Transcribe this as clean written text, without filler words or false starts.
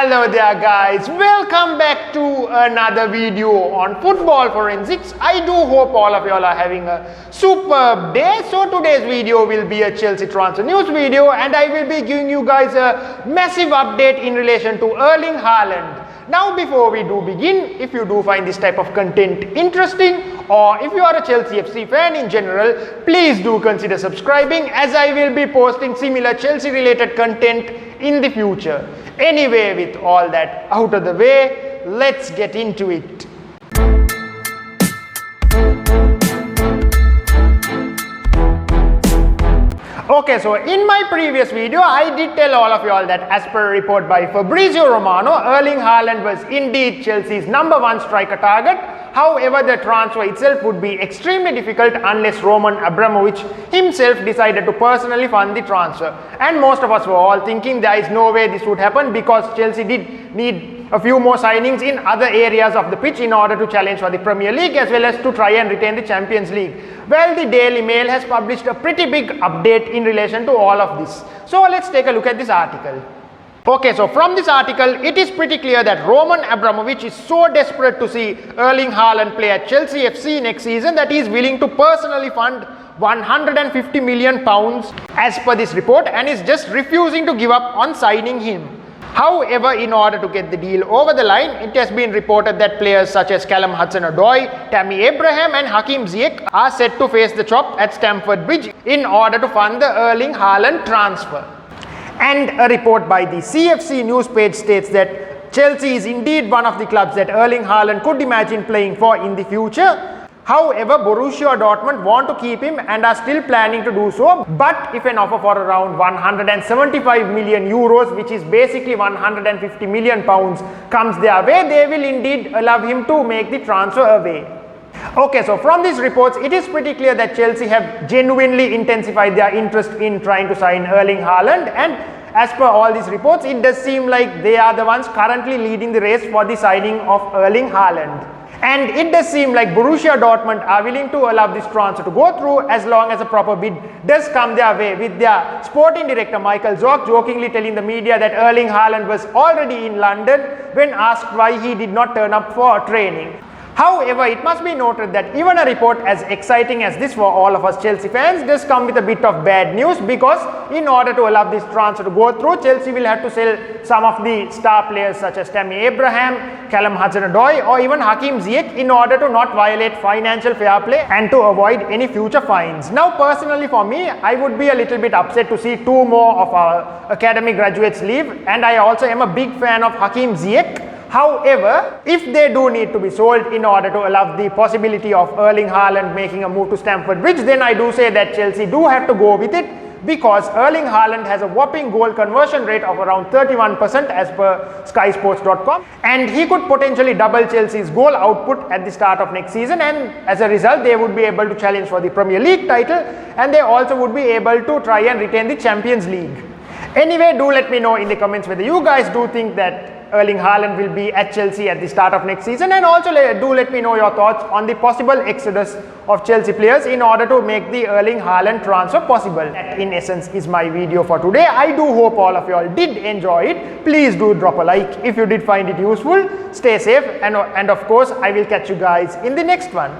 Hello there guys, welcome back to another video on football forensics. I do hope all of y'all are having a superb day. So today's video will be a Chelsea transfer news video and I will be giving you guys a massive update in relation to Erling Haaland. Now before we do begin, if you do find this type of content interesting or if you are a Chelsea FC fan in general, please do consider subscribing as I will be posting similar Chelsea related content in the future. Anyway, with all that out of the way, let's get into it. Okay, so in my previous video, I did tell all of y'all that as per a report by Fabrizio Romano, Erling Haaland was indeed Chelsea's #1 striker target. However, the transfer itself would be extremely difficult unless Roman Abramovich himself decided to personally fund the transfer. And most of us were all thinking there is no way this would happen because Chelsea did need a few more signings in other areas of the pitch in order to challenge for the Premier League as well as to try and retain the Champions League. Well, the Daily Mail has published a pretty big update in relation to all of this. So let's take a look at this article. Okay, so from this article, it is pretty clear that Roman Abramovich is so desperate to see Erling Haaland play at Chelsea FC next season that he is willing to personally fund £150 million as per this report and is just refusing to give up on signing him. However, in order to get the deal over the line, it has been reported that players such as Hudson-odoi, Tammy Abraham and Hakim Ziyech are set to face the chop at Stamford Bridge in order to fund the Erling Haaland transfer. And a report by the CFC news page states that Chelsea is indeed one of the clubs that Erling Haaland could imagine playing for in the future. However, Borussia Dortmund want to keep him and are still planning to do so. But if an offer for around 175 million euros, which is basically 150 million pounds, comes their way, they will indeed allow him to make the transfer away. Okay, so from these reports, it is pretty clear that Chelsea have genuinely intensified their interest in trying to sign Erling Haaland, and as per all these reports, it does seem like they are the ones currently leading the race for the signing of Erling Haaland. And it does seem like Borussia Dortmund are willing to allow this transfer to go through as long as a proper bid does come their way, with their sporting director Michael Zorc jokingly telling the media that Erling Haaland was already in London when asked why he did not turn up for training. However, it must be noted that even a report as exciting as this for all of us Chelsea fans does come with a bit of bad news, because in order to allow this transfer to go through, Chelsea will have to sell some of the star players such as Tammy Abraham, Hudson-odoi or even Hakim Ziyech in order to not violate financial fair play and to avoid any future fines. Now personally for me, I would be a little bit upset to see two more of our academy graduates leave, and I also am a big fan of Hakim Ziyech. However, if they do need to be sold in order to allow the possibility of Erling Haaland making a move to Stamford Bridge, then I do say that Chelsea do have to go with it, because Erling Haaland has a whopping goal conversion rate of around 31% as per skysports.com, and he could potentially double Chelsea's goal output at the start of next season, and as a result they would be able to challenge for the Premier League title, and they also would be able to try and retain the Champions League. Anyway, do let me know in the comments whether you guys do think that Erling Haaland will be at Chelsea at the start of next season, and also do let me know your thoughts on the possible exodus of Chelsea players in order to make the Erling Haaland transfer possible. That in essence is my video for today. I do hope all of you all did enjoy it. Please do drop a like if you did find it useful. Stay safe, and of course I will catch you guys in the next one.